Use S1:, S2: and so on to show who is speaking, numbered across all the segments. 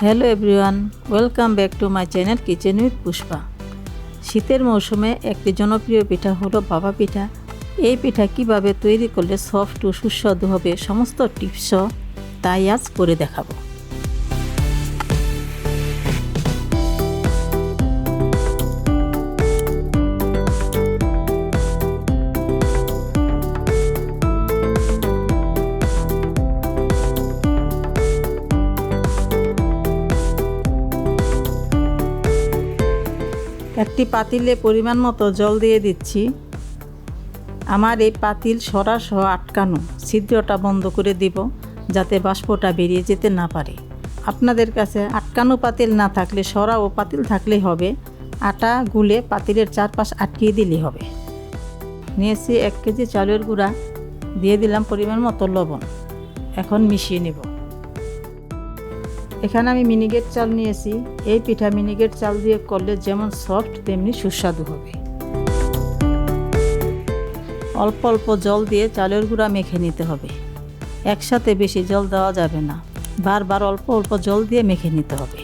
S1: Hello everyone, welcome back to my channel kitchen with Pushpa. শীতের মৌসুমে একটি জনপ্রিয় পিঠা হলো ভাপা পিঠা। এই পিঠা কিভাবে তৈরি করলে সফট ও সুস্বাদু হবে সমস্ত টিপসও তাই আজ করে দেখাবো। একটি পাতিলে পরিমাণ মতো জল দিয়ে দিচ্ছি। আমার এই পাতিল সরাসহ আটকানো, ছিদ্রটা বন্ধ করে দিব যাতে বাষ্পটা বেরিয়ে যেতে না পারে। আপনাদের কাছে আটকানো পাতিল না থাকলে সরা ও পাতিল থাকলেই হবে। আটা গুলে পাতিলের চারপাশ আটকিয়ে দিলেই হবে। নিয়েছি 1 কেজি চালের গুঁড়া, দিয়ে দিলাম পরিমাণ মতো লবণ। এখন মিশিয়ে নেব। এখানে আমি মিনিকেট চাল নিয়েছি। এই পিঠা মিনিকেট চাল দিয়ে করলে যেমন সফট তেমনি সুস্বাদু হবে। অল্প অল্প জল দিয়ে চালের গুঁড়া মেখে নিতে হবে। একসাথে বেশি জল দেওয়া যাবে না, বারবার অল্প অল্প জল দিয়ে মেখে নিতে হবে।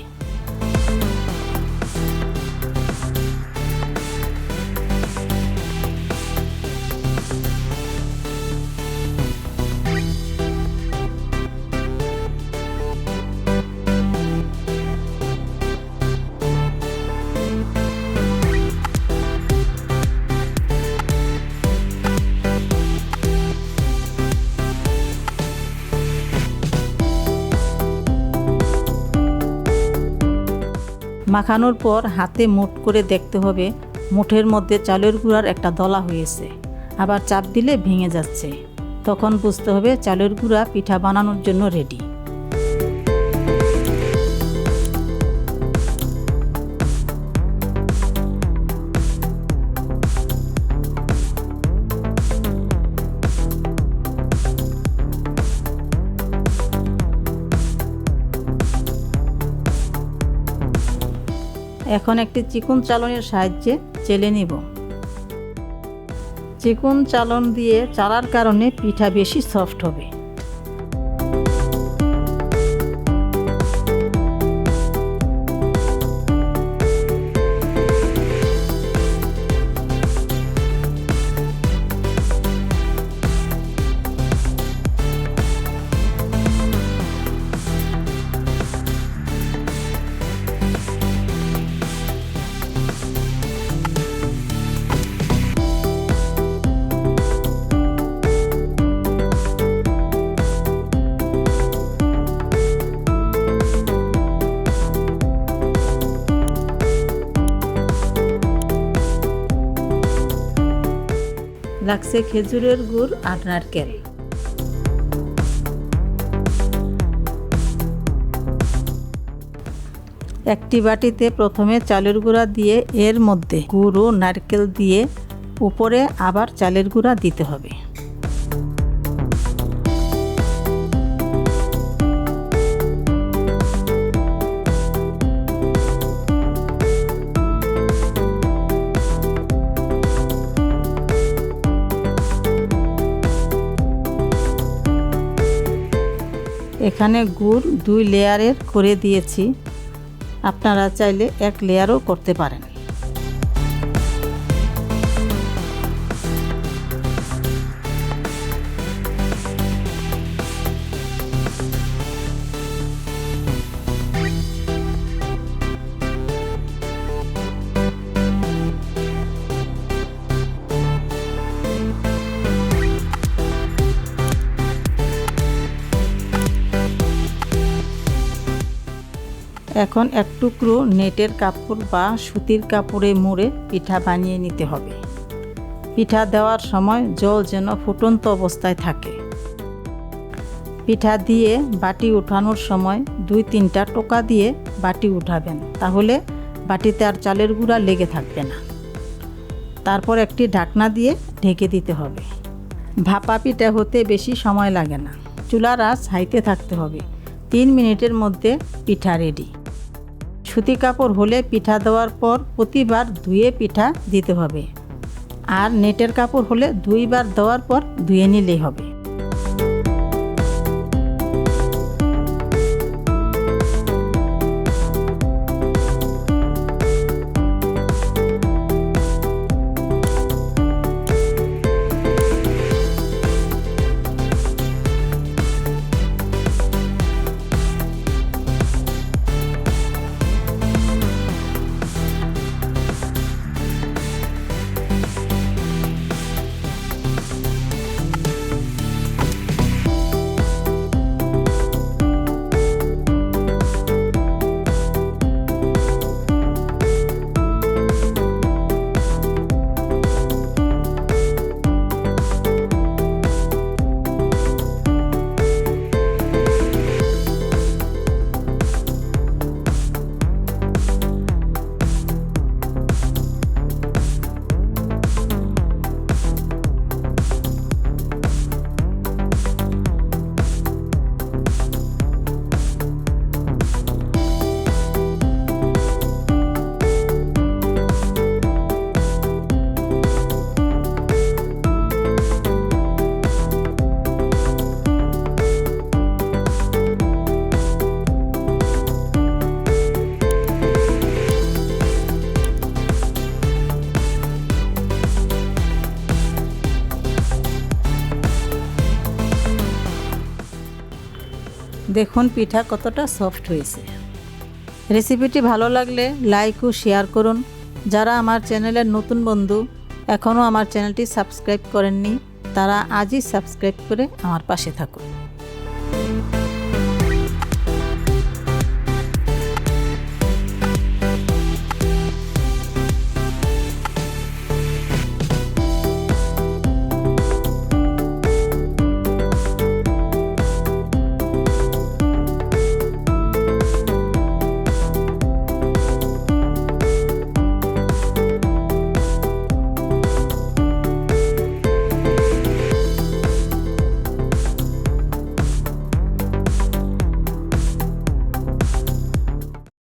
S1: মাখানোর পর হাতে মুঠ করে দেখতে হবে মুঠের মধ্যে চালের গুঁড়ার একটা দলা হয়েছে, আবার চাপ দিলে ভেঙে যাচ্ছে। তখন বুঝতে হবে চালের গুঁড়া পিঠা বানানোর জন্য রেডি। এখন একটি চিকন চালনের সাহায্যে চেলে নিব। চিকন চালন দিয়ে চালার কারণে পিঠা বেশি সফট হবে। লাগছে খেজুরের গুড় আর নারকেল। একটি বাটিতে প্রথমে চালের গুঁড়া দিয়ে এর মধ্যে গুড় ও নারকেল দিয়ে উপরে আবার চালের গুঁড়া দিতে হবে। এখানে গুড় 2 লেয়ারের করে দিয়েছি, আপনারা চাইলে 1 লেয়ারও করতে পারেন। এখন এক টুকরো নেটের কাপড় বা সুতির কাপড়ে মুড়ে পিঠা বানিয়ে নিতে হবে। পিঠা দেওয়ার সময় জল যেন ফুটন্ত অবস্থায় থাকে। পিঠা দিয়ে বাটি উঠানোর সময় 2-3টা টোকা দিয়ে বাটি উঠাবেন, তাহলে বাটিতে আর চালের গুঁড়া লেগে থাকবে না। তারপর একটি ঢাকনা দিয়ে ঢেকে দিতে হবে। ভাপা পিঠা হতে বেশি সময় লাগে না, চুলার আঁচ হাইতে থাকতে হবে। 3 মিনিটের মধ্যে পিঠা রেডি। সুতি কাপড় হলে পিঠা দেওয়ার পর প্রতিবার ধুয়ে পিঠা দিতে হবে, আর নেটের কাপড় হলে 2 বার দেওয়ার পর ধুয়ে নিলেই হবে। দেখুন পিঠা কতটা সফট হয়েছে। রেসিপিটি ভালো লাগলে লাইক ও শেয়ার করুন। যারা আমার চ্যানেলের নতুন বন্ধু এখনও আমার চ্যানেলটি সাবস্ক্রাইব করেননি তারা আজই সাবস্ক্রাইব করে আমার পাশে থাকুন।